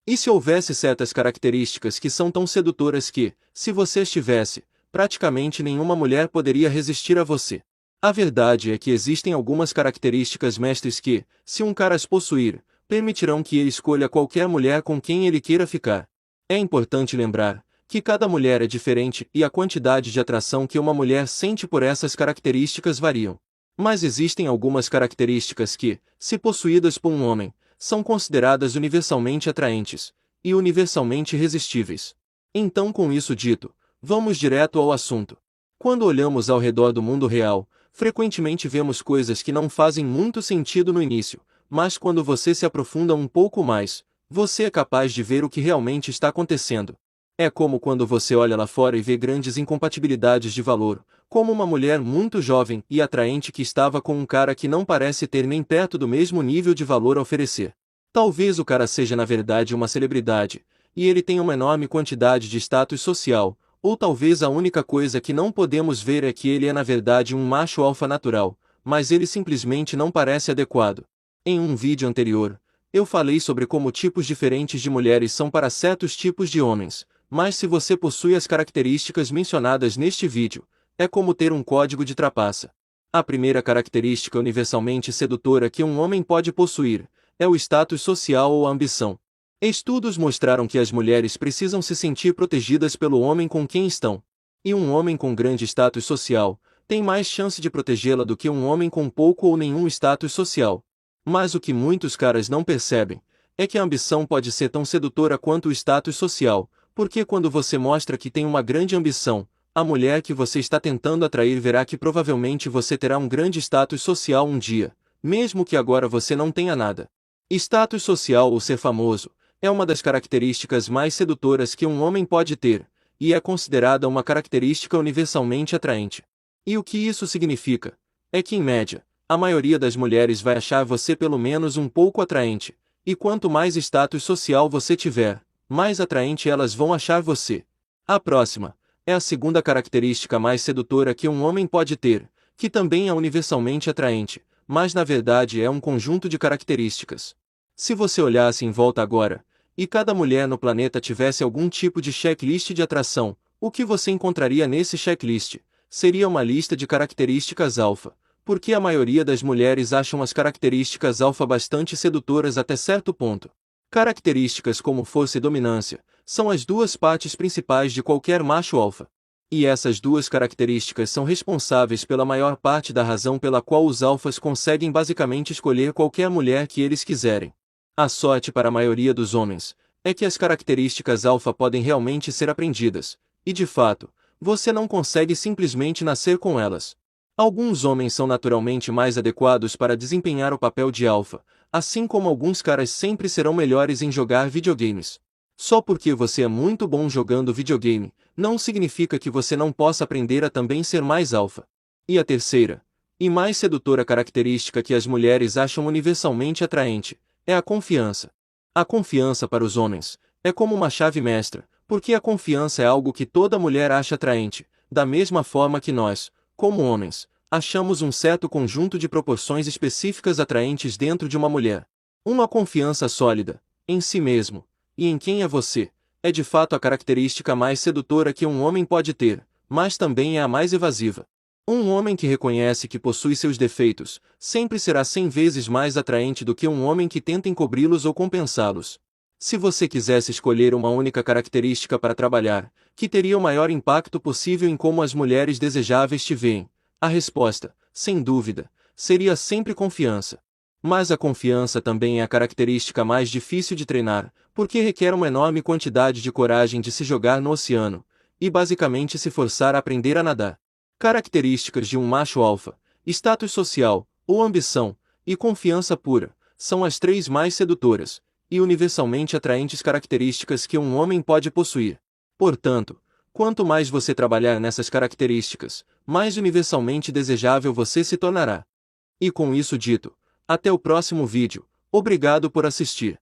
E se houvesse certas características que são tão sedutoras que, se você as tivesse, praticamente nenhuma mulher poderia resistir a você? A verdade é que existem algumas características mestres que, se um cara as possuir, permitirão que ele escolha qualquer mulher com quem ele queira ficar. É importante lembrar que cada mulher é diferente e a quantidade de atração que uma mulher sente por essas características variam. Mas existem algumas características que, se possuídas por um homem, são consideradas universalmente atraentes e universalmente irresistíveis. Então, com isso dito, vamos direto ao assunto. Quando olhamos ao redor do mundo real, frequentemente vemos coisas que não fazem muito sentido no início, mas quando você se aprofunda um pouco mais, você é capaz de ver o que realmente está acontecendo. É como quando você olha lá fora e vê grandes incompatibilidades de valor, como uma mulher muito jovem e atraente que estava com um cara que não parece ter nem perto do mesmo nível de valor a oferecer. Talvez o cara seja na verdade uma celebridade, e ele tenha uma enorme quantidade de status social, ou talvez a única coisa que não podemos ver é que ele é na verdade um macho alfa natural, mas ele simplesmente não parece adequado. Em um vídeo anterior, eu falei sobre como tipos diferentes de mulheres são para certos tipos de homens, mas se você possui as características mencionadas neste vídeo, é como ter um código de trapaça. A primeira característica universalmente sedutora que um homem pode possuir é o status social ou a ambição. Estudos mostraram que as mulheres precisam se sentir protegidas pelo homem com quem estão. E um homem com grande status social tem mais chance de protegê-la do que um homem com pouco ou nenhum status social. Mas o que muitos caras não percebem é que a ambição pode ser tão sedutora quanto o status social, porque quando você mostra que tem uma grande ambição, a mulher que você está tentando atrair verá que provavelmente você terá um grande status social um dia, mesmo que agora você não tenha nada. Status social ou ser famoso é uma das características mais sedutoras que um homem pode ter, e é considerada uma característica universalmente atraente. E o que isso significa? É que, em média, a maioria das mulheres vai achar você pelo menos um pouco atraente, e quanto mais status social você tiver, mais atraente elas vão achar você. A próxima é a segunda característica mais sedutora que um homem pode ter, que também é universalmente atraente, mas na verdade é um conjunto de características. Se você olhasse em volta agora, e cada mulher no planeta tivesse algum tipo de checklist de atração, o que você encontraria nesse checklist? Seria uma lista de características alfa, porque a maioria das mulheres acham as características alfa bastante sedutoras até certo ponto. Características como força e dominância são as duas partes principais de qualquer macho alfa. E essas duas características são responsáveis pela maior parte da razão pela qual os alfas conseguem basicamente escolher qualquer mulher que eles quiserem. A sorte para a maioria dos homens é que as características alfa podem realmente ser aprendidas, e de fato, você não consegue simplesmente nascer com elas. Alguns homens são naturalmente mais adequados para desempenhar o papel de alfa, assim como alguns caras sempre serão melhores em jogar videogames. Só porque você é muito bom jogando videogame, não significa que você não possa aprender a também ser mais alfa. E a terceira, e mais sedutora característica que as mulheres acham universalmente atraente, é a confiança. A confiança para os homens é como uma chave mestra, porque a confiança é algo que toda mulher acha atraente, da mesma forma que nós, como homens, achamos um certo conjunto de proporções específicas atraentes dentro de uma mulher. Uma confiança sólida, em si mesmo, e em quem é você, é de fato a característica mais sedutora que um homem pode ter, mas também é a mais evasiva. Um homem que reconhece que possui seus defeitos, sempre será 100 vezes mais atraente do que um homem que tenta encobri-los ou compensá-los. Se você quisesse escolher uma única característica para trabalhar, que teria o maior impacto possível em como as mulheres desejáveis te veem, a resposta, sem dúvida, seria sempre confiança. Mas a confiança também é a característica mais difícil de treinar, porque requer uma enorme quantidade de coragem de se jogar no oceano, e basicamente se forçar a aprender a nadar. Características de um macho alfa, status social, ou ambição, e confiança pura, são as três mais sedutoras, e universalmente atraentes características que um homem pode possuir. Portanto, quanto mais você trabalhar nessas características, mais universalmente desejável você se tornará. E com isso dito, até o próximo vídeo, obrigado por assistir.